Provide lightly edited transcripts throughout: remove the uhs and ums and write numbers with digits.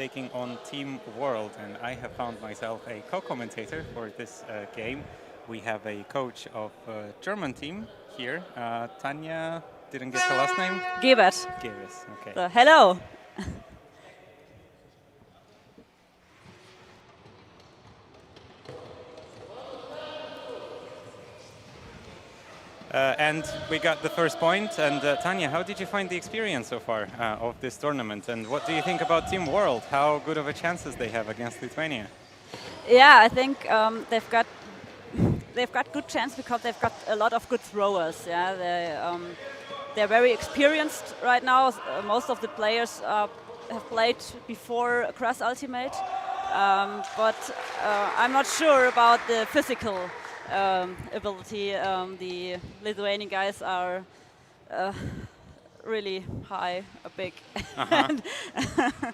taking on Team World, and I have found myself a co-commentator for this game. We have a coach of German team here, Tanya, didn't get the last name? Gebert. Gebert, okay. So, hello. And we got the first point. And Tanya, how did you find the experience so far of this tournament? And what do you think about Team World? How good of a chances they have against Lithuania? Yeah, I think they've got good chance because they've got a lot of good throwers. Yeah, they're very experienced right now. Most of the players have played before Cross Ultimate, but I'm not sure about the physical ability. The Lithuanian guys are really high, big.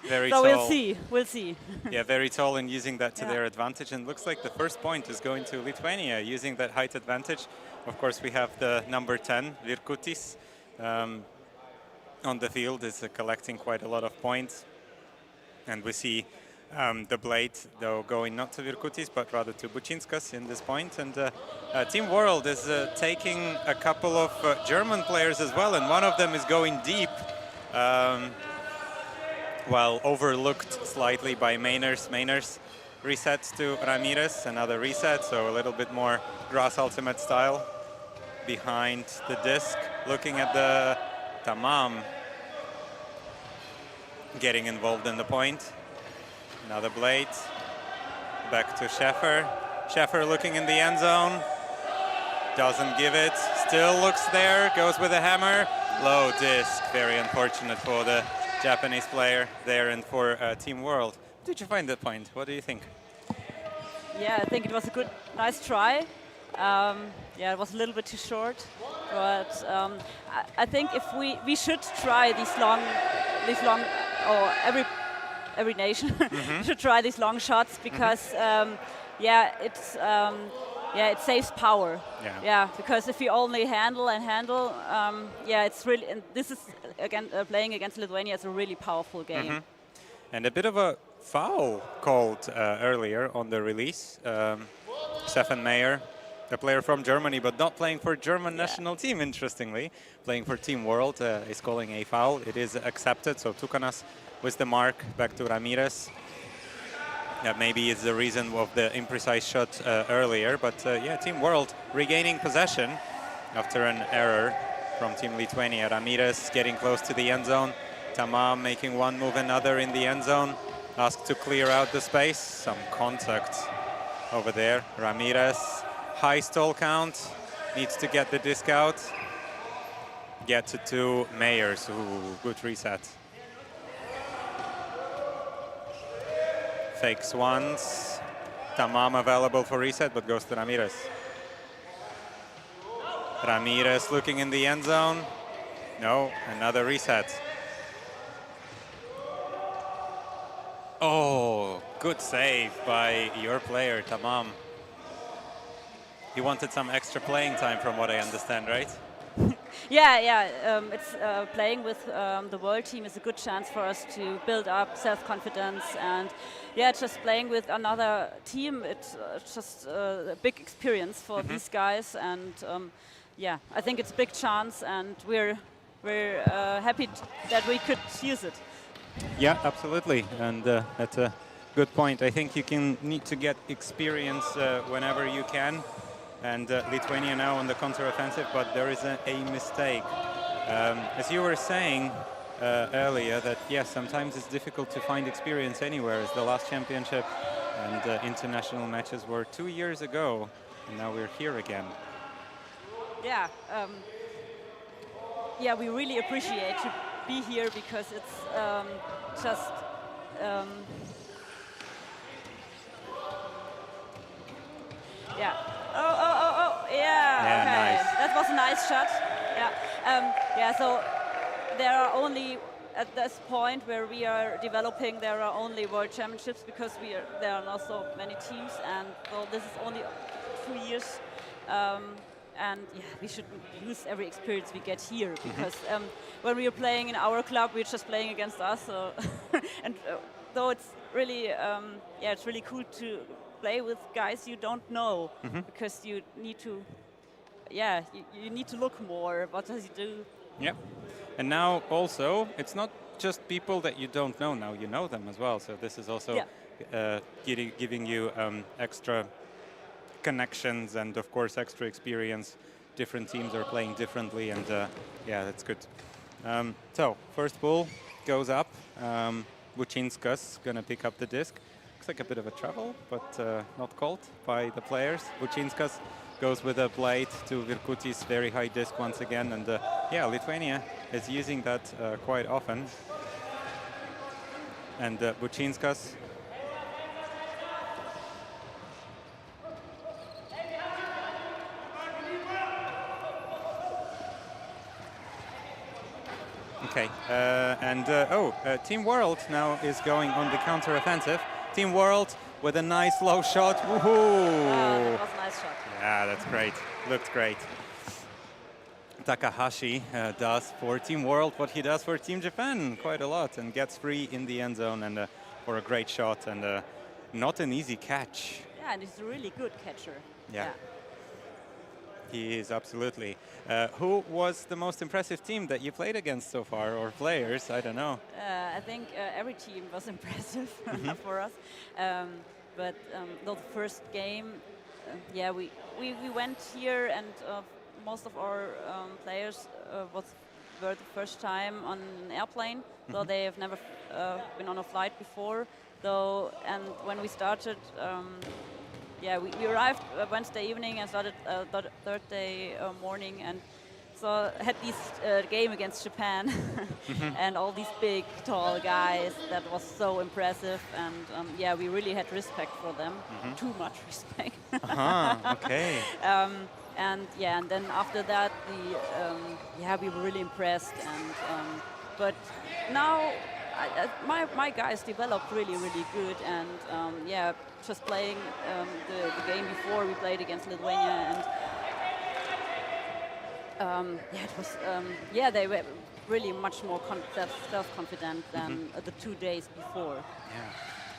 Very so tall. we'll see. Yeah, very tall and using that to their advantage. And looks like the first point is going to Lithuania, using that height advantage. Of course, we have the number 10, Virkutis, on the field, is collecting quite a lot of points. And we see the blade, though, going not to Virkutis, but rather to Bučinskas in this point. And Team World is taking a couple of German players as well, and one of them is going deep, while overlooked slightly by Mainers. Mainers resets to Ramirez, another reset, so a little bit more grass ultimate style. Behind the disc, looking at the Tamam getting involved in the point. Another blade, back to Schäfer. Schäfer looking in the end zone, doesn't give it, still looks there, goes with a hammer. Low disc, very unfortunate for the Japanese player there and for Team World. Did you find that point? What do you think? Yeah, I think it was a good, nice try. Yeah, it was a little bit too short, but I think if we should try these long, or every nation should try these long shots because yeah, it saves power. Yeah, because if you only handle, yeah, it's really, and this is again playing against Lithuania. It's a really powerful game. And a bit of a foul called earlier on the release. Stefan Mayer, a player from Germany, but not playing for German national team, interestingly. Playing for Team World, is calling a foul. It is accepted, so Tukanas with the mark, back to Ramirez. That maybe is the reason of the imprecise shot earlier, but yeah, Team World regaining possession after an error from Team Lithuania. Ramirez getting close to the end zone. Tamam making one move, another in the end zone. Asked to clear out the space. Some contact over there. Ramirez, high stall count, needs to get the disc out. Get to two Mayers. Ooh, good reset. Fakes once. Tamam available for reset, but goes to Ramirez. Ramirez looking in the end zone. No, another reset. Oh, good save by your player, Tamam. He wanted some extra playing time from what I understand, right? Yeah. It's playing with the world team is a good chance for us to build up self-confidence, and yeah, just playing with another team, it's just a big experience for these guys, and yeah, I think it's a big chance, and we're happy that we could use it. Yeah, absolutely, and that's a good point. I think you need to get experience whenever you can. And Lithuania now on the counter-offensive, but there is a mistake. As you were saying earlier, that yes, sometimes it's difficult to find experience anywhere, as the last championship and international matches were 2 years ago, and now we're here again. Yeah, yeah, we really appreciate to be here because it's just yeah. Oh, yeah. Yeah, okay. nice. That was a nice shot. Yeah. Yeah. So there are only at this point where we are developing, there are only world championships because there are not so many teams, and well, this is only 2 years. And yeah, we should use every experience we get here because when we are playing in our club, we're just playing against us. So and though it's really, yeah, it's really cool to play with guys you don't know, because you need to, yeah, you need to look more. What does he do? Yeah. And now also, it's not just people that you don't know now, you know them as well. So this is also giving you extra connections and, of course, extra experience. Different teams are playing differently, and yeah, that's good. So, first ball goes up. Bučinskas gonna pick up the disc. Looks like a bit of a travel, but not called by the players. Bučinskas goes with a blade to Virkuti's very high disc once again, and yeah, Lithuania is using that quite often. And Bučinskas okay, Team World now is going on the counter-offensive. Team World with a nice low shot. Woohoo! That was a nice shot. Yeah, that's great. Looked great. Takahashi does for Team World what he does for Team Japan quite a lot, and gets free in the end zone, and for a great shot, and not an easy catch. Yeah, and he's a really good catcher. Yeah. He is, absolutely. Who was the most impressive team that you played against so far, or players? I don't know. I think every team was impressive for us. But the first game, yeah, we went here, and most of our players were the first time on an airplane, so they have never been on a flight before. Though, and when we started. Yeah, we arrived Wednesday evening and started Thursday morning, and so had this game against Japan and all these big, tall guys. That was so impressive, and yeah, we really had respect for them. Too much respect. Okay. And yeah, and then after that, yeah, we were really impressed, and but now. My guys developed really good, and yeah, just playing the game before we played against Lithuania, and yeah, it was yeah, they were really much more self-confident than the 2 days before. Yeah,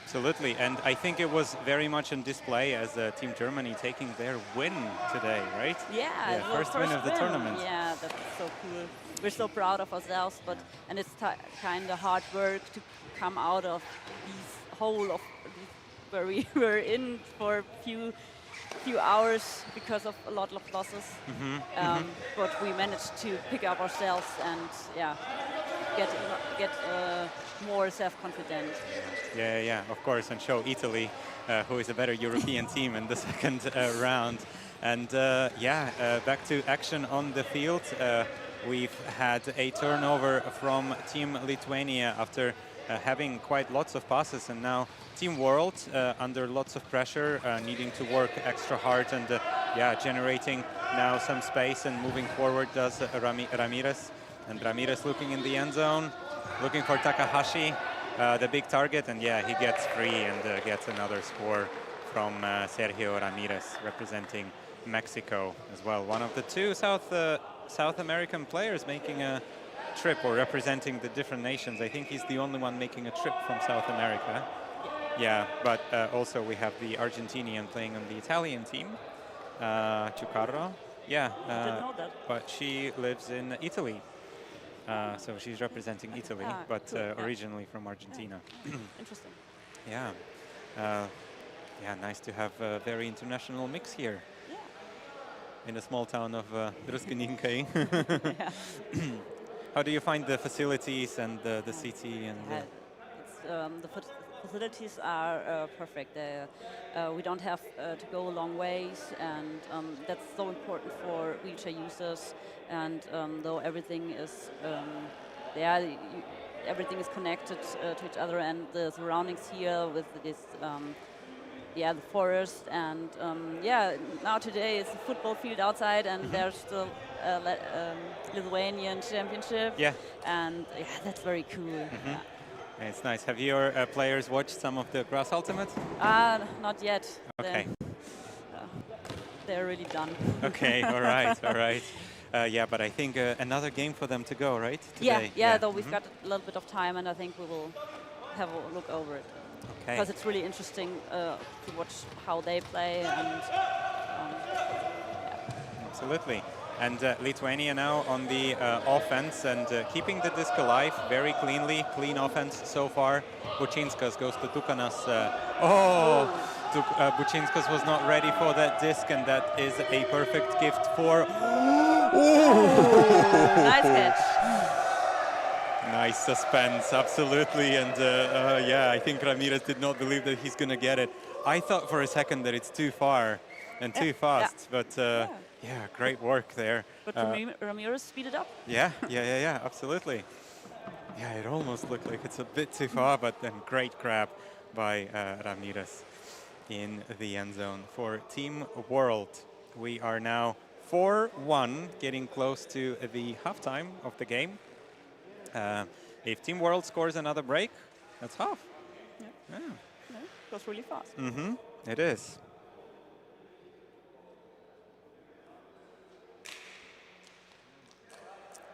absolutely, and I think it was very much on display as Team Germany taking their win today, right? Yeah, first win of the tournament. Yeah, that's so cool. We're so proud of ourselves, and it's kind of hard work to come out of these hole of where we were in for a few hours because of a lot of losses. But we managed to pick up ourselves and yeah, get more self-confident. Yeah, of course, and show Italy, who is a better European team in the second round. And yeah, back to action on the field. We've had a turnover from Team Lithuania after having quite lots of passes, and now Team World under lots of pressure, needing to work extra hard, and yeah, generating now some space and moving forward does Ramirez. And Ramirez looking in the end zone, looking for Takahashi, the big target, and yeah, he gets free and gets another score from Sergio Ramirez, representing Mexico as well. One of the two South American players making a trip, or representing the different nations. I think he's the only one making a trip from South America. Yeah, but also we have the Argentinian playing on the Italian team, Chucarro. Yeah, didn't know that. but she lives in Italy. So she's representing Italy, but cool. originally from Argentina. Interesting. Yeah, yeah, nice to have a very international mix here. In the small town of Druskininkai. How do you find the facilities and the city? And the facilities are perfect. We don't have to go a long ways, and that's so important for wheelchair users. And though everything is, everything is connected to each other, and the surroundings here with this. Yeah, the forest, and yeah, now today it's a football field outside, and there's still Lithuanian championship. Yeah, and yeah, that's very cool. Yeah. It's nice. Have your players watched some of the Grass Ultimate? Not yet. Okay. They're really done. Okay, all right. Yeah, but I think another game for them to go, right? Today. Yeah. Though we've got a little bit of time, and I think we will have a look over it. Okay. Because it's really interesting to watch how they play. And Absolutely. And Lithuania now on the offense and keeping the disc alive very cleanly. Clean offense so far. Bučinskas goes to Tukanas. Bučinskas was not ready for that disc, and that is a perfect gift for... Nice catch. Nice suspense, absolutely. And yeah, I think Ramirez did not believe that he's going to get it. I thought for a second that it's too far and too fast, but yeah, great work there. But Ramirez speeded up. Yeah, absolutely. Yeah, it almost looked like it's a bit too far, but then great grab by Ramirez in the end zone for Team World. We are now 4-1, getting close to the halftime of the game. If Team World scores another break, that's half. Yeah. It was really fast. It is.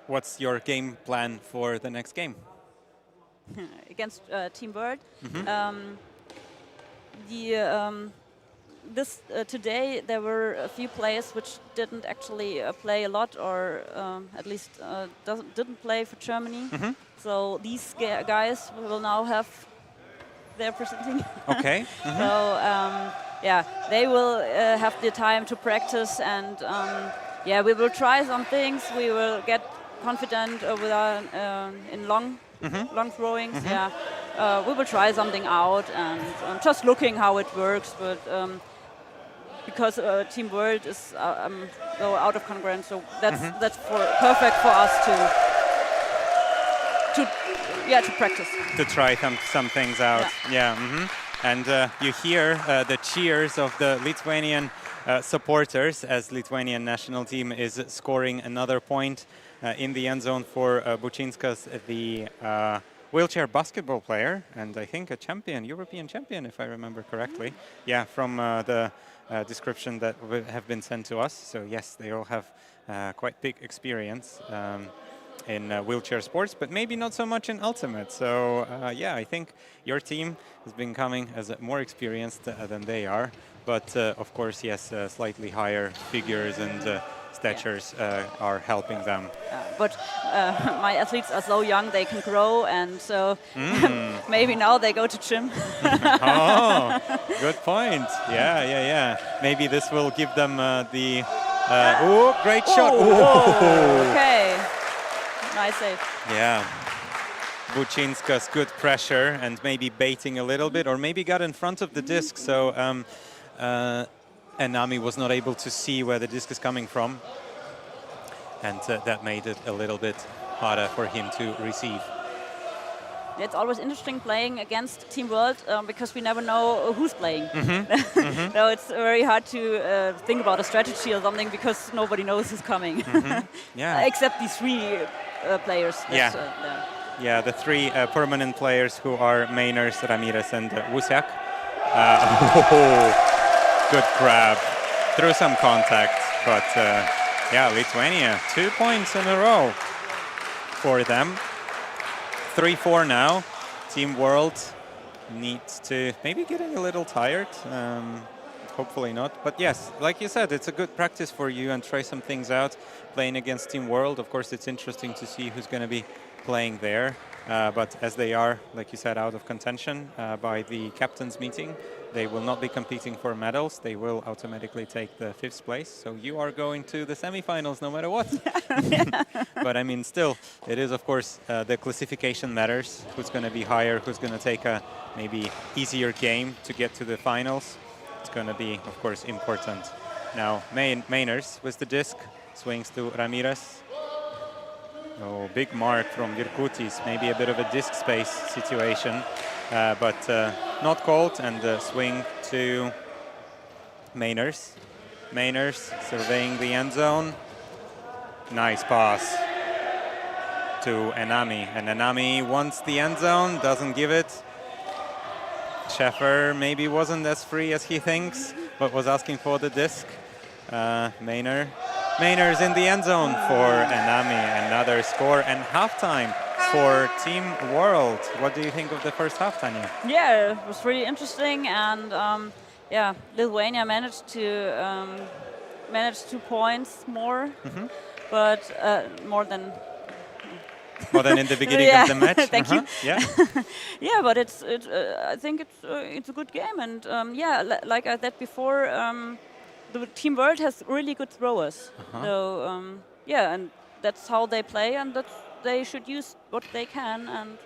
What's your game plan for the next game? Against Team World. Today there were a few players which didn't actually play a lot, or at least didn't play for Germany. So these guys will now have their presenting. Okay. So yeah, they will have the time to practice, and yeah, we will try some things. We will get confident with our, in long throwings. Yeah, we will try something out, and just looking how it works. But because Team World is go out of concurrence, so that's perfect for us to practice. To try some things out. Yeah. And you hear the cheers of the Lithuanian supporters as Lithuanian national team is scoring another point in the end zone for Bučinskas, the wheelchair basketball player, and I think a champion, European champion, if I remember correctly. Yeah, from the description that have been sent to us. So yes, they all have quite big experience in wheelchair sports, but maybe not so much in ultimate. So yeah, I think your team has been coming as more experienced than they are. But of course, yes, slightly higher figures and statures are helping them. But my athletes are so young, they can grow, and so maybe now they go to gym. Oh, good point. Yeah. Maybe this will give them the... oh, great shot. Oh, okay. Nice save. Yeah. Bučinskas, good pressure, and maybe baiting a little bit, or maybe got in front of the disc, so Enami was not able to see where the disc is coming from, and that made it a little bit harder for him to receive. It's always interesting playing against Team World because we never know who's playing. So it's very hard to think about a strategy or something because nobody knows who's coming. Yeah. Except these three players. Yeah, the three permanent players who are Mainers, Ramirez, and Wusiak. Good grab. Through some contact, but yeah, Lithuania, 2 points in a row for them. 3-4 now. Team World needs to maybe getting a little tired. Hopefully not. But yes, like you said, it's a good practice for you and try some things out. Playing against Team World, of course, it's interesting to see who's going to be playing there. But as they are, like you said, out of contention by the captain's meeting, they will not be competing for medals. They will automatically take the 5th place. So you are going to the semifinals no matter what. But I mean, still, it is, of course, the classification matters. Who's going to be higher, who's going to take a maybe easier game to get to the finals. It's going to be, of course, important. Now, Mainers with the disc, swings to Ramirez. Oh, big mark from Virkutis, maybe a bit of a disc space situation, but not called, and swing to Mainers. Mainers surveying the end zone. Nice pass to Enami, and Enami wants the end zone, doesn't give it. Schäfer maybe wasn't as free as he thinks, but was asking for the disc. Mainer's in the end zone for Enami. Another score, and halftime for Team World. What do you think of the first half, Tanya? Yeah, it was really interesting, and yeah, Lithuania managed to manage 2 points more, but more than in the beginning yeah. of the match. Thank you. Yeah. Yeah, but I think it's a good game, and yeah, like I said before, the Team World has really good throwers. So yeah, and that's how they play, and they should use what they can, and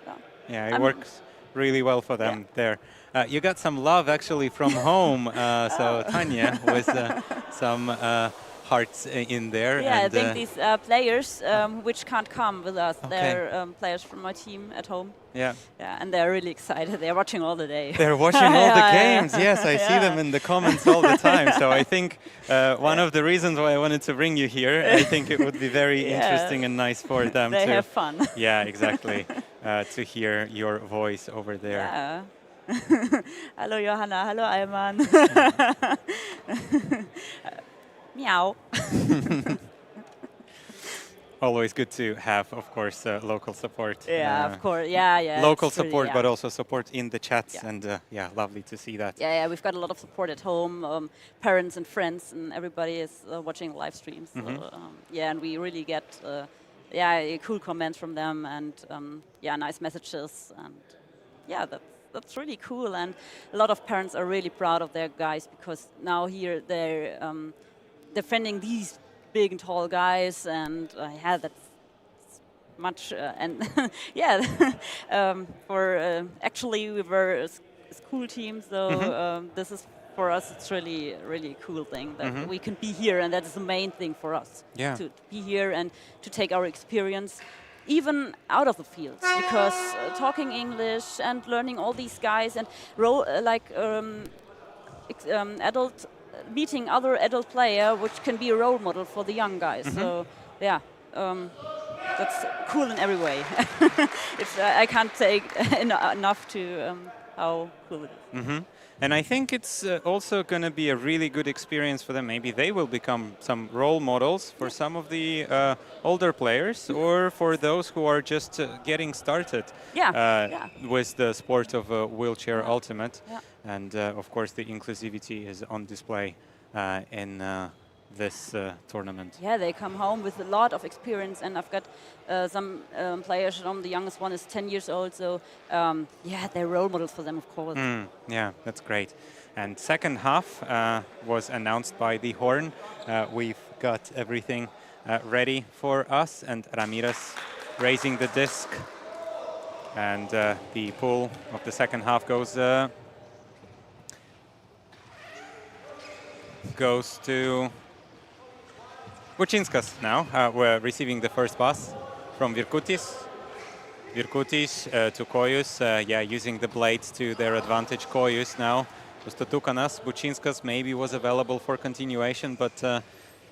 Yeah, it works really well for them there. You got some love actually from home, so Tanya, with some hearts in there. Yeah, and I think these players which can't come with us, they're players from my team at home. Yeah. Yeah, and they're really excited. They're watching all the day. They're watching all the games. Yes, I see them in the comments all the time. So I think one of the reasons why I wanted to bring you here, I think it would be very interesting and nice for them they to have fun. Yeah, exactly. To hear your voice over there. Yeah. Hello, Johanna. Hello, Ayman. Meow. Always good to have, of course, local support. Yeah, of course. Yeah, yeah. Local support, but also support in the chats, and yeah, lovely to see that. Yeah, yeah, we've got a lot of support at home. Parents and friends, and everybody is watching live streams. So, yeah, and we really get yeah, cool comments from them, and yeah, nice messages, and yeah, that's really cool. And a lot of parents are really proud of their guys, because now here they're defending these big and tall guys, and yeah, that's much. And yeah, for actually we were a school team, so this is for us. It's really cool thing that we can be here, and that is the main thing for us. Yeah. To be here and to take our experience even out of the fields, because talking English and learning all these guys and adult. Meeting other adult player, which can be a role model for the young guys. So yeah, that's cool in every way. I can't say enough to how cool it is. And I think it's also going to be a really good experience for them. Maybe they will become some role models for some of the older players, or for those who are just getting started with the sport of wheelchair ultimate. Yeah. And of course, the inclusivity is on display in this tournament. Yeah, they come home with a lot of experience, and I've got some players. The youngest one is 10 years old, so yeah, they're role models for them, of course. Yeah, that's great. And second half was announced by the horn. We've got everything ready for us, and Ramirez raising the disc, and the pull of the second half goes to Bučinskas now. We're receiving the first pass from Virkutis. Virkutis to Kojus, yeah, using the blades to their advantage. Kojus now was to Tukanas. Bučinskas maybe was available for continuation, but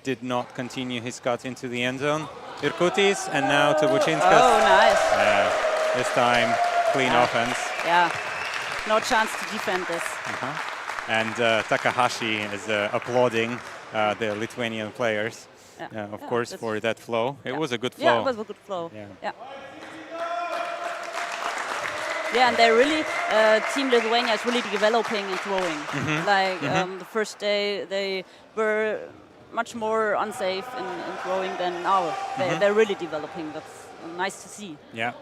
did not continue his cut into the end zone. Virkutis, and now to Bučinskas. Oh, nice. This time, clean offense. Yeah, no chance to defend this. And Takahashi is applauding the Lithuanian players, of course, for that flow. It was a good flow. Yeah, it was a good flow. Yeah. Yeah, and they're really, Team Lithuania is really developing and growing. Like the first day, they were much more unsafe in throwing than now. They're really developing. That's nice to see. Yeah.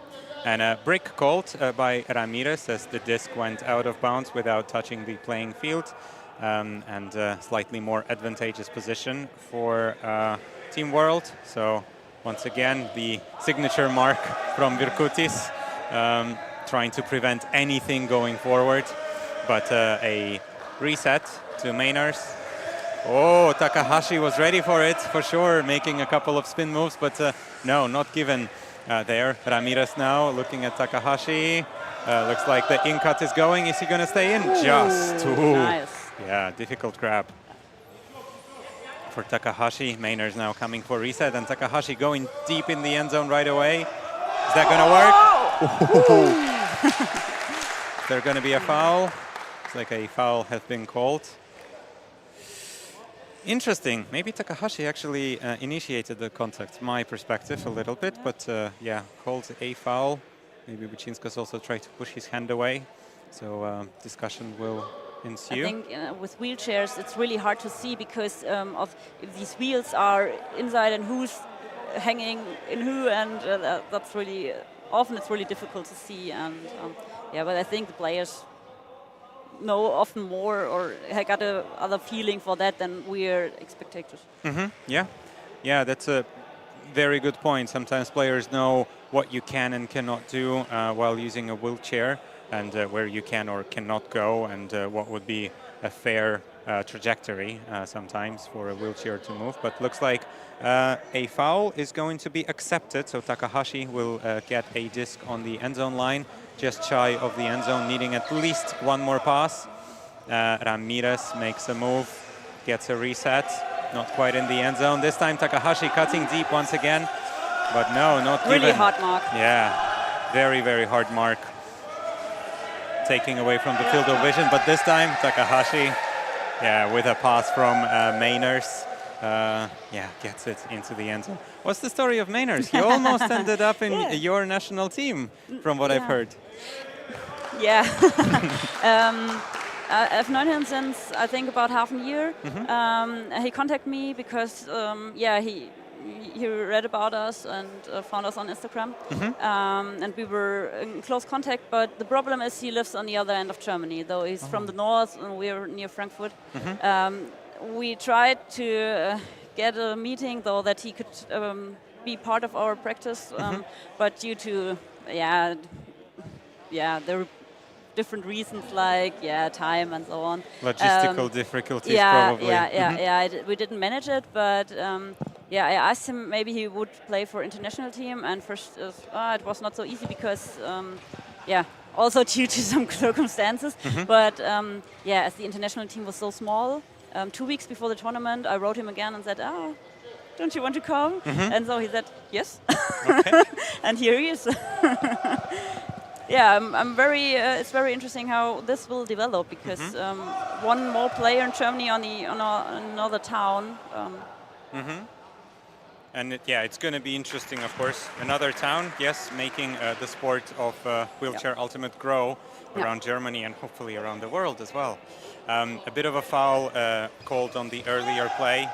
And a brick called by Ramirez as the disc went out of bounds without touching the playing field, and slightly more advantageous position for Team World. So once again, the signature mark from Virkutis, trying to prevent anything going forward, but a reset to Mainers. Oh, Takahashi was ready for it, for sure, making a couple of spin moves, but no, not given. There, Ramirez now looking at Takahashi. Looks like the in cut is going. Is he going to stay in? Just. Nice. Yeah, difficult grab for Takahashi. Mainers now coming for reset, and Takahashi going deep in the end zone right away. Is that going to work? Is there going to be a foul? It's like a foul has been called. Interesting. Maybe Takahashi actually initiated the contact, my perspective, a little bit, but yeah, called a foul. Maybe Bučinskas also tried to push his hand away, so discussion will ensue. I think with wheelchairs, it's really hard to see because of if these wheels are inside and who's hanging in who, and that's really often it's really difficult to see. And yeah, but I think the players know often more or got a other feeling for that than we're spectators. Yeah, yeah, that's a very good point. Sometimes players know what you can and cannot do while using a wheelchair, and where you can or cannot go, and what would be a fair trajectory sometimes for a wheelchair to move. But looks like a foul is going to be accepted, so Takahashi will get a disc on the end zone line, just shy of the end zone, needing at least one more pass. Ramirez makes a move, gets a reset, not quite in the end zone. This time Takahashi cutting deep once again, but no, not really given. hard mark. Yeah, very, very hard mark. Taking away from the field of vision, but this time Takahashi, yeah, with a pass from Mainers, yeah, gets it into the end zone. What's the story of Mainers? He almost ended up in your national team, from what I've heard. Yeah. I've known him since I think about half a year. He contacted me because yeah, he read about us and found us on Instagram, and we were in close contact. But the problem is he lives on the other end of Germany, though he's from the north and we're near Frankfurt. We tried to get a meeting, though, that he could be part of our practice, but due to there were different reasons like time and so on. Logistical difficulties, probably. We didn't manage it, but I asked him maybe he would play for international team, and first it was not so easy because also due to some circumstances. But as the international team was so small, 2 weeks before the tournament, I wrote him again and said, don't you want to come? And so he said, yes. Okay. And here he is. Yeah, I'm very. It's very interesting how this will develop because one more player in Germany on another town. And it's going to be interesting, of course. Another town, yes, making the sport of wheelchair ultimate grow around Germany and hopefully around the world as well. A bit of a foul called on the earlier play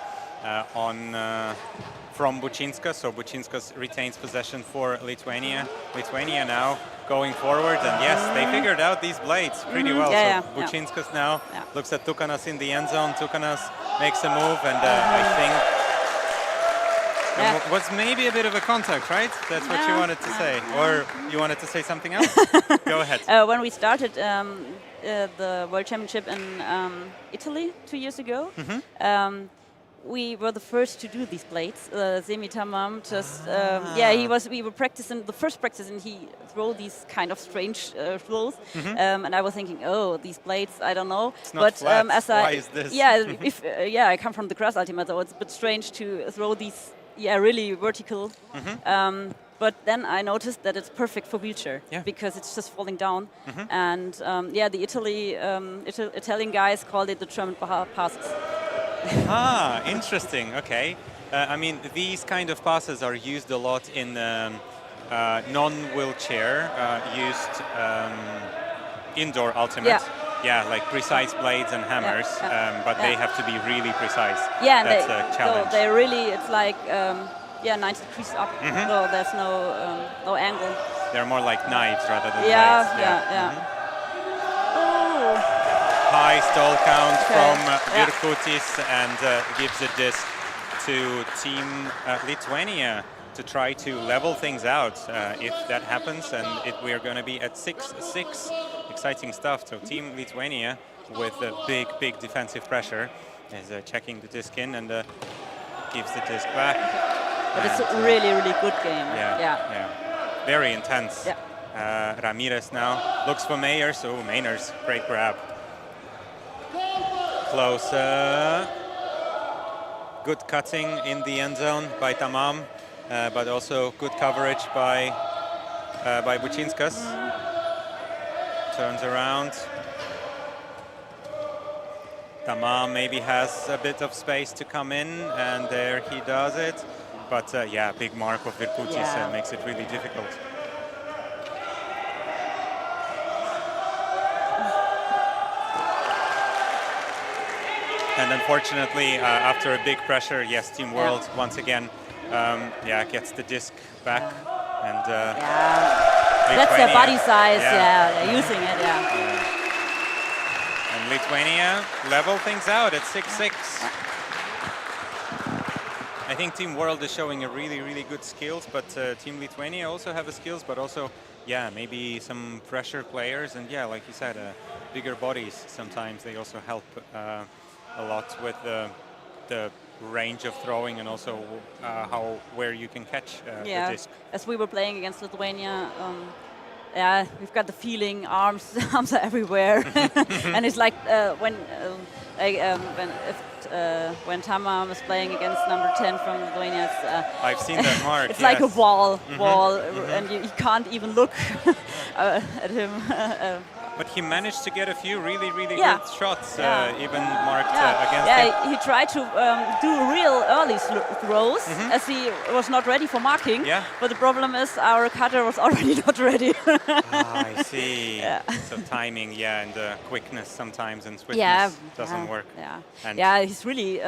from Bučinskas, so Bučinskas retains possession for Lithuania. Lithuania now going forward, and yes, they figured out these blades pretty well. Bučinskas now looks at Tukanas in the end zone. Tukanas makes a move, and I think was maybe a bit of a contact, right? That's what you wanted to say, or you wanted to say something else? Go ahead. When we started the World Championship in Italy 2 years ago, we were the first to do these blades. Semi-Tamam just, we were practicing, the first practice, and he threw these kind of strange throws. And I was thinking, these blades, I don't know. It's not flat. Why is this? I come from the grass ultimate, so it's a bit strange to throw these, really vertical. But then I noticed that it's perfect for wheelchair because it's just falling down. And the Italian guys called it the German passes. Interesting. Okay. I mean, these kind of passes are used a lot in non-wheelchair used indoor ultimate. Like precise blades and hammers, but they have to be really precise. That's a challenge. So they really, it's like 90 degrees up. So there's no angle. They're more like knives rather than blades. High stall count from Virkutis, and gives a disc to Team Lithuania to try to level things out. If that happens, and we are going to be at 6-6. Exciting stuff. So Team Lithuania with a big defensive pressure is checking the disc in and gives the disc back. But it's a really good game. Very intense. Ramirez now looks for Mayers. So Mainers, great grab. Close. Good cutting in the end zone by Tamam, but also good coverage by Bučinskas. Turns around. Tamam maybe has a bit of space to come in, and there he does it. But yeah, big mark of Virkutis makes it really difficult. And unfortunately, after a big pressure, yes, Team World once again, gets the disc back. And that's their body size. They're using it. And Lithuania level things out at 6-6. I think Team World is showing a really good skills, but Team Lithuania also have the skills, but also maybe some fresher players, and like you said, bigger bodies sometimes they also help a lot with the range of throwing, and also where you can catch the disc. As we were playing against Lithuania, we've got the feeling arms are everywhere, and it's like when Tamam is playing against number 10 from Lithuania, I've seen that mark. It's like a wall, and you can't even look at him. But he managed to get a few really good shots, even marked against him. He tried to do real early throws as he was not ready for marking. Yeah. But the problem is our cutter was already not ready. I see. So timing, and quickness sometimes, and swiftness doesn't work. And he's really,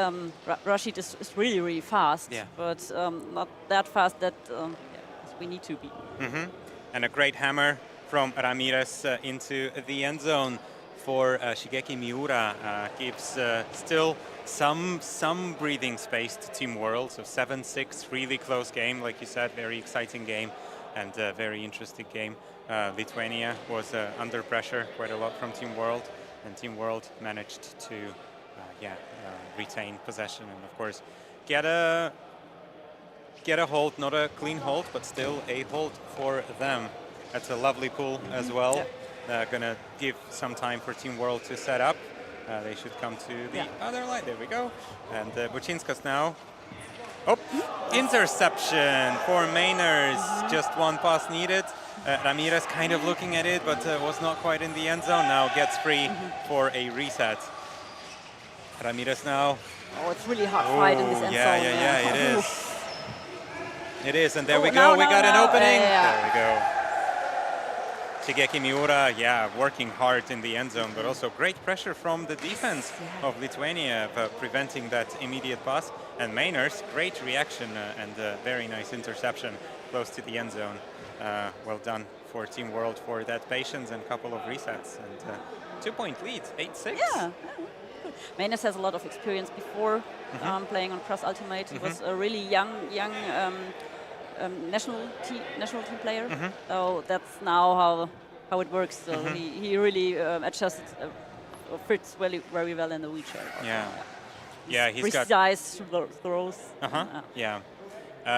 Rashid is really fast, but not that fast that we need to be. And a great hammer from Ramirez into the end zone for Shigeki Miura gives still some breathing space to Team World. So 7-6, really close game, like you said, very exciting game and very interesting game. Lithuania was under pressure quite a lot from Team World, and Team World managed to retain possession and of course get a hold, not a clean hold, but still a hold for them. That's a lovely pull as well. Gonna give some time for Team World to set up. They should come to the other line. There we go. And Bučinskas now. Oh, interception for Mainers. Just one pass needed. Ramirez kind of looking at it, but was not quite in the end zone. Now gets free for a reset. Ramirez now. Oh, it's really hard fight in this end zone. It is. It is, and there we go. We got an opening. There we go. Shigeki Miura, working hard in the end zone, but also great pressure from the defense of Lithuania, preventing that immediate pass. And Mainers, great reaction and very nice interception close to the end zone. Well done for Team World for that patience and couple of resets. And 2-point lead, 8-6. Yeah. Mainers has a lot of experience before playing on Cross Ultimate. He was a really young national team player. So that's now how it works. So he really adjusted, fits very well in the wheelchair. He's precise throws.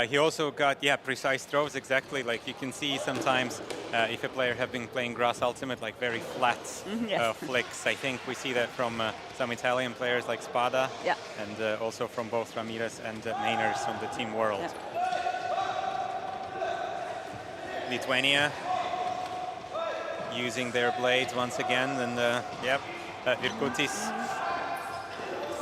He also got precise throws, exactly. Like you can see sometimes if a player have been playing Grass Ultimate, like very flat flicks. I think we see that from some Italian players like Spada, and also from both Ramirez and Mainers on the Team World. Lithuania using their blades once again, and Virkutis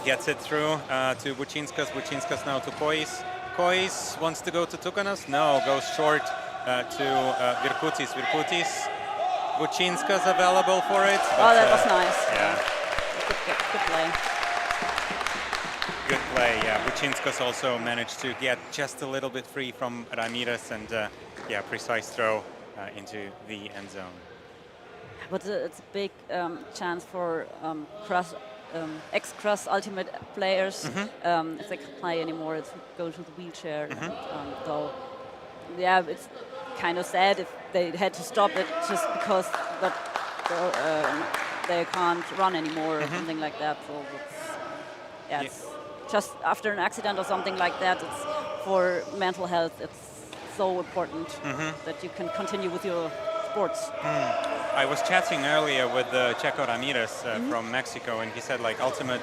gets it through to Bučinskas. Bučinskas now to Kois. Kois wants to go to Tukanas. No, goes short to Virkutis. Virkutis. Bučinskas available for it. But, that was nice. Good play. Good play, Bučinskas also managed to get just a little bit free from Ramirez, and precise throw into the end zone. But it's a big chance for ex-Cross Ultimate players if they can't play anymore to go to the wheelchair. So it's kind of sad if they had to stop it just because they can't run anymore or something like that. So it's just after an accident or something like that, it's for mental health. It's so important that you can continue with your sports. I was chatting earlier with Checo Ramirez from Mexico, and he said like Ultimate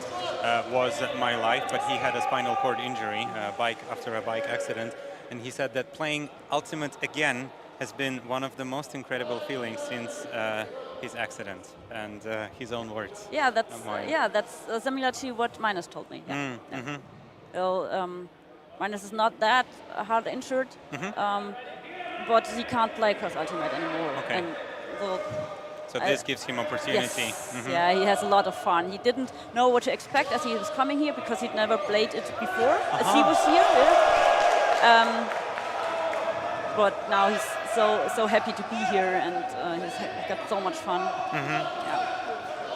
was my life, but he had a spinal cord injury after a bike accident, and he said that playing Ultimate again has been one of the most incredible feelings since his accident and his own words. Yeah, that's Mine. similar to what Minus told me. Yeah. Mm, Yeah. mhm. Well, Minus is not that hard injured, Mm-hmm. but he can't play cross ultimate anymore. Okay. And so So this gives him opportunity. yes, Mhm. yeah, he has a lot of fun. He didn't know what to expect as he was coming here because he'd never played it before as he was here. Yeah. But now he's so happy to be here, and he's got so much fun. Yeah.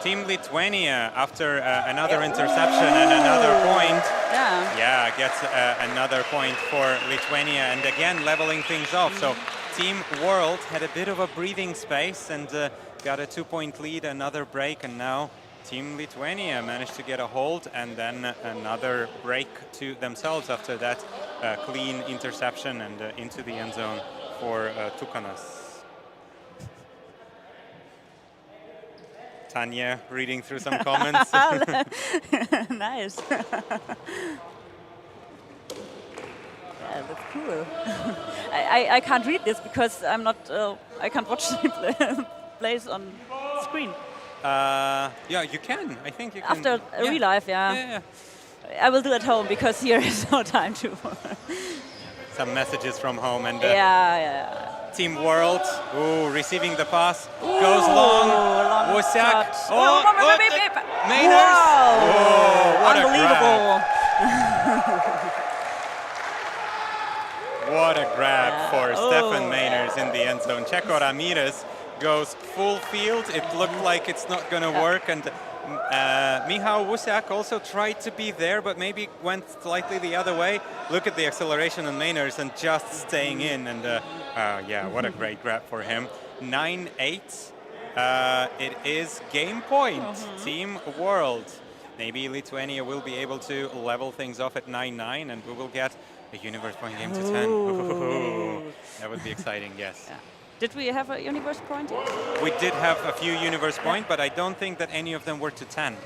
Team Lithuania, after another interception and another point, gets another point for Lithuania, and again leveling things off. So Team World had a bit of a breathing space and got a 2-point lead, another break, and now Team Lithuania managed to get a hold and then another break to themselves after that clean interception and into the end zone for Tukanas. Tanya reading through some comments. Nice. Yeah, that's cool. I can't read this because I'm not. I can't watch the plays on screen. Yeah, you can. I think you can. After real life, yeah. Yeah. I will do at home because here is no time to. Some messages from home and yeah. Team World, receiving the pass, goes long, Wosiak, Mainers, what unbelievable. What a grab for Stefan Mainers in the end zone. Checo Ramirez goes full field, it looked like it's not going to work, and Michał Wosiak also tried to be there, but maybe went slightly the other way. Look at the acceleration on Mainers and just staying in, and yeah, what a great grab for him. 9-8. It is game point. Team World. Maybe Lithuania will be able to level things off at 9-9, and we will get a universe point game to 10. Ooh. That would be exciting, yes. Yeah. Did we have a universe point yet? We did have a few universe point, but I don't think that any of them were to 10.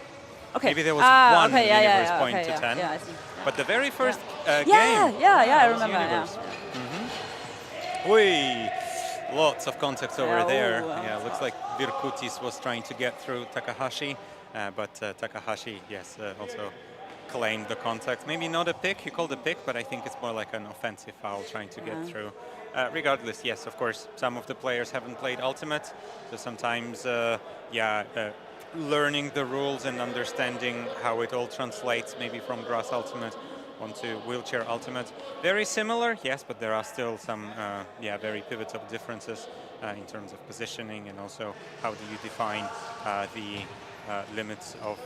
Okay. Maybe there was one universe point okay, to 10. Yeah, I see. But the very first game. I remember. Universe. Lots of contacts over there. Yeah, looks like Virkutis was trying to get through Takahashi, but Takahashi, yes, also claimed the contact. Maybe not a pick, he called a pick, but I think it's more like an offensive foul trying to get through. Regardless, yes, of course, some of the players haven't played Ultimate, so sometimes, learning the rules and understanding how it all translates, maybe from Grass Ultimate onto Wheelchair Ultimate. Very similar, yes, but there are still some, very pivotal differences in terms of positioning, and also how do you define the limits of,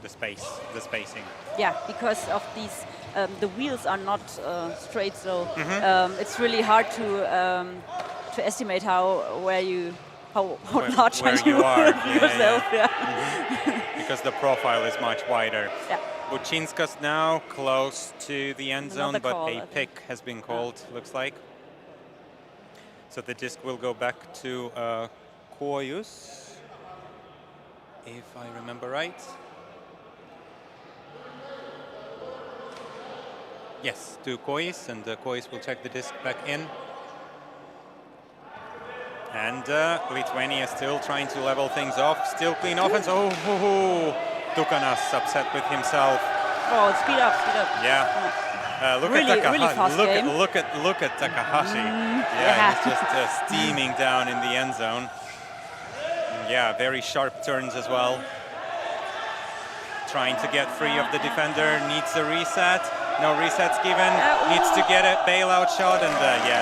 the spacing. Yeah, because of these, the wheels are not straight, so it's really hard to estimate how large you are yourself. Because the profile is much wider. Yeah. Bučinskas now close to the end zone, Another but call, a pick has been called, looks like. So the disc will go back to Koius, if I remember right. Yes, to Koius, and Koius will check the disc back in. And Lithuania still trying to level things off. Still clean offense. Tukanas upset with himself. Oh, speed up. Yeah. Look really, at Takahashi. really fast game. Look at Takahashi. He's just steaming down in the end zone. Yeah, very sharp turns as well. Trying to get free of the defender. Needs a reset. No resets given. Needs to get a bailout shot, and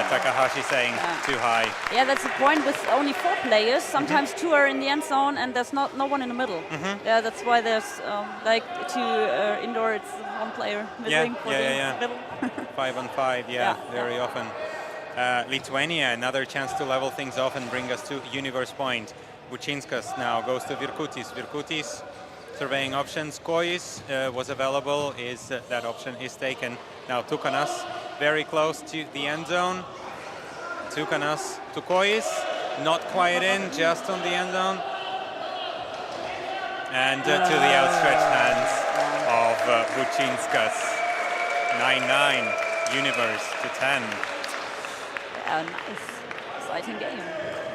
Takahashi saying too high. Yeah, that's the point with only 4 players. Sometimes 2 are in the end zone, and there's no one in the middle. Yeah, that's why there's like 2 indoor. It's 1 player missing for the middle. 5 on 5. Very often. Lithuania, another chance to level things off and bring us to universe point. Bučinskas now goes to Virkutis. Virkutis. Surveying options. Koius was available. That option is taken. Now Tukanas very close to the end zone. Tukanas to Koius, not quite in, just on the end zone. And to the outstretched hands of Bučinskas. 9-9, universe to 10. Yeah, nice, exciting game.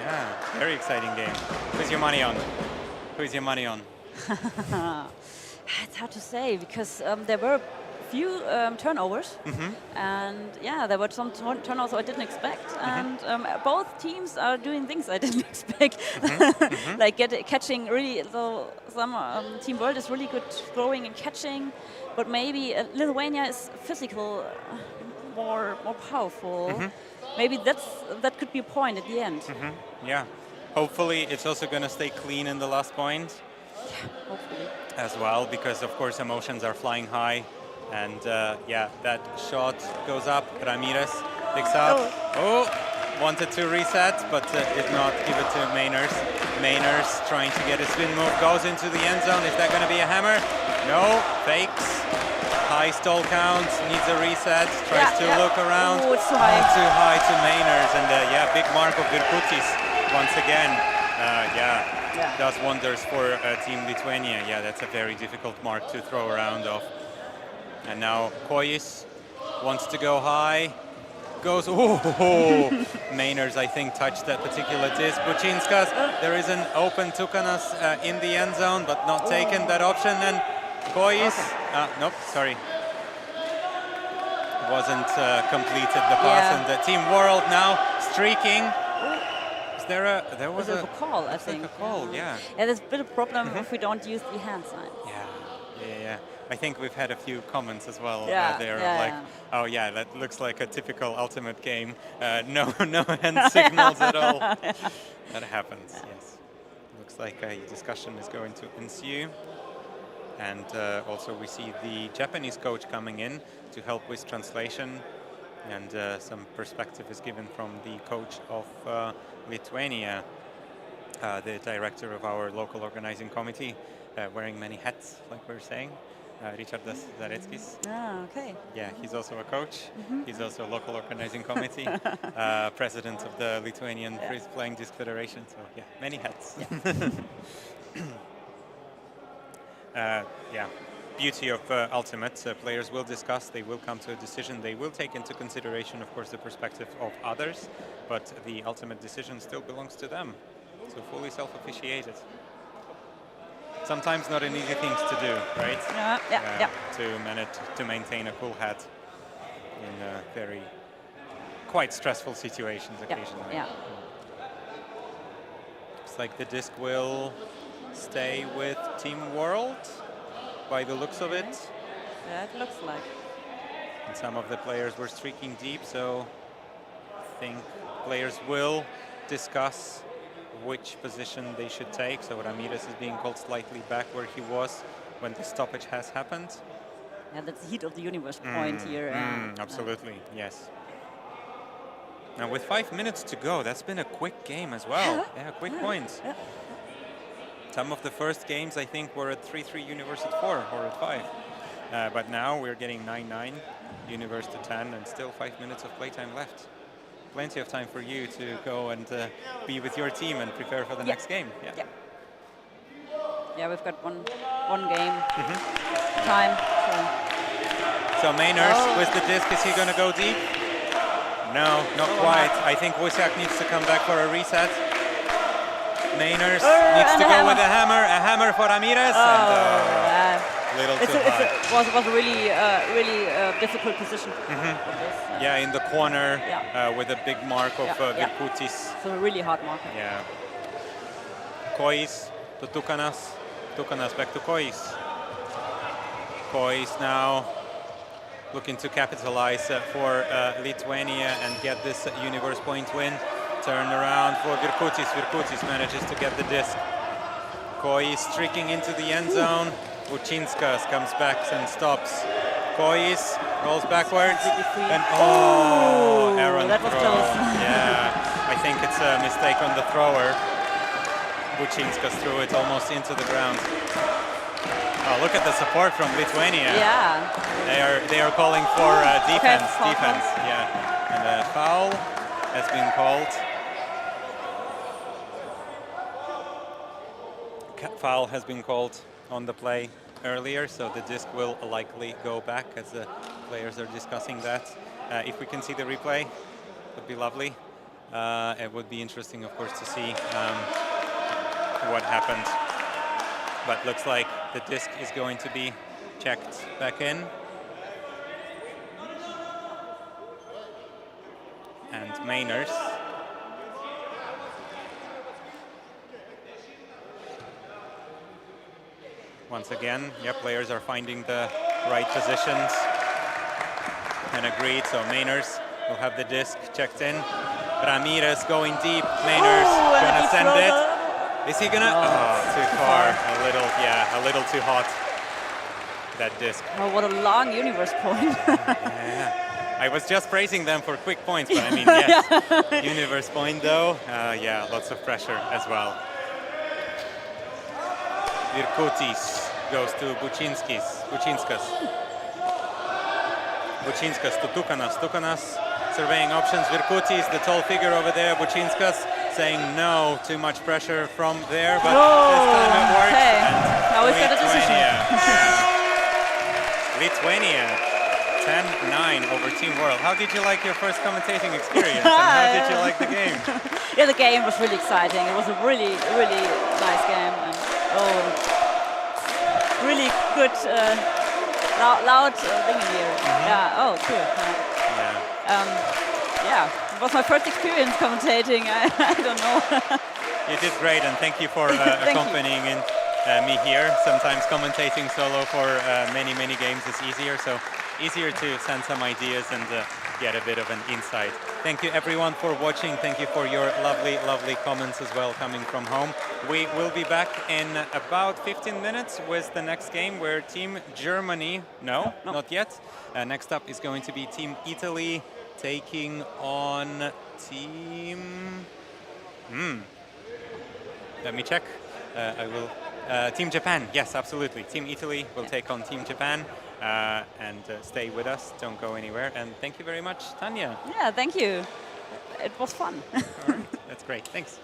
Yeah, very exciting game. Who's your money on? Who's your money on? It's hard to say because there were a few turnovers, and yeah, there were some turnovers I didn't expect, and both teams are doing things I didn't expect, like catching really. So some Team World is really good throwing and catching, but maybe Lithuania is physical, more powerful. Maybe that could be a point at the end. Yeah, hopefully it's also going to stay clean in the last point. Hopefully. As well, because of course emotions are flying high, and yeah, that shot goes up. Ramirez picks up. Oh, wanted to reset, but did not give it to Mainers. Mainers trying to get a spin move, goes into the end zone. Is that going to be a hammer? No, fakes. High stall count, needs a reset, tries to look around. Oh, it's too high. Too high to Mainers, and yeah, big mark of Virkutis once again. Does wonders for Team Lithuania. Yeah, that's a very difficult mark to throw around off. And now Kois wants to go high. Goes, Mainers, I think, touched that particular disc. Bučinskas, there is an open Tukanas in the end zone, but not taken that option. And Kois, nope, sorry. Wasn't completed the pass. And the Team World now streaking. There was a call, I think. Like a call, yeah. Yeah, there's a bit of problem if we don't use the hand sign. Yeah. I think we've had a few comments as well there, like, oh yeah, that looks like a typical Ultimate game. No hand signals at all. That happens, yes. Looks like a discussion is going to ensue. And also we see the Japanese coach coming in to help with translation. And some perspective is given from the coach of Lithuania, the director of our local organizing committee, wearing many hats, like we were saying, Ričardas Zareckis. Ah, okay. Yeah, he's also a coach. He's also a local organizing committee, president of the Lithuanian Playing Disc Federation. So yeah, many hats. Yeah. Beauty of Ultimate, players will discuss, they will come to a decision, they will take into consideration, of course, the perspective of others, but the ultimate decision still belongs to them, so fully self-officiated. Sometimes not an easy thing to do, right? To manage to maintain a cool hat in very quite stressful situations occasionally. Looks like the disc will stay with Team World. By the looks of it. Yeah, it looks like. And some of the players were streaking deep, so I think players will discuss which position they should take. So Ramirez is being called slightly back where he was when the stoppage has happened. Yeah, that's the heat of the universe point here. Absolutely, yes. Now with 5 minutes to go, that's been a quick game as well. Quick points. Some of the first games, I think, were at 3-3 Universe at 4 or at 5. But now we're getting 9-9, Universe to 10, and still 5 minutes of playtime left. Plenty of time for you to go and be with your team and prepare for the next game. Yeah, we've got one game time. So Mainers with the disc, is he going to go deep? No, not quite. I think Wojciak needs to come back for a reset. Mainers needs to go with a hammer for Ramirez. Little too high. It was a really difficult position. Yeah, in the corner with a big mark of Virkutis. So a really hard mark. Yeah. Kois to Tukanas. Tukanas back to Kois. Kois now looking to capitalize for Lithuania and get this Universe point win. Turn around for Virkutis. Virkutis manages to get the disc. Kois streaking into the end zone. Bučinskas comes back and stops. Kois rolls backwards. And errant that was throw. close. Yeah, I think it's a mistake on the thrower. Bučinskas threw it almost into the ground. Oh, look at the support from Lithuania. Yeah. They are calling for defense. Yeah, and a foul has been called. Foul has been called on the play earlier, so the disc will likely go back as the players are discussing that. If we can see the replay, would be lovely. It would be interesting, of course, to see what happened. But looks like the disc is going to be checked back in. And Mainers. Once again, yeah, players are finding the right positions and agreed. So Mainers will have the disc checked in. Ramirez going deep. Mainers gonna send it. Is he gonna? Oh, too far. A little too hot. That disc. Oh, what a long universe point. Yeah. I was just praising them for quick points, but I mean, yes. Universe point though. Yeah, lots of pressure as well. Virkutis goes to Bučinskas. Bučinskas to Tukanas. Tukanas surveying options. Virkutis, the tall figure over there. Bučinskas saying no, too much pressure from there, but this time it works. Okay. Now we've got a decision. Lithuania, 10-9 over Team World. How did you like your first commentating experience? And how did you like the game? Yeah, the game was really exciting. It was a really, really nice game. And, really good, loud thing in here. Yeah. Oh, cool. Yeah. It was my first experience commentating. I don't know. You did great, and thank you for accompanying me here. Sometimes commentating solo for many games is easier, so easier to send some ideas and get a bit of an insight. Thank you everyone for watching. Thank you for your lovely comments as well coming from home. We will be back in about 15 minutes with the next game where Team Germany, no, not yet. Next up is going to be Team Italy taking on Team... Let me check. I will... Team Japan, yes, absolutely. Team Italy will take on Team Japan. And stay with us, don't go anywhere. And thank you very much, Tanya. Yeah, thank you. It was fun. All right, that's great, thanks.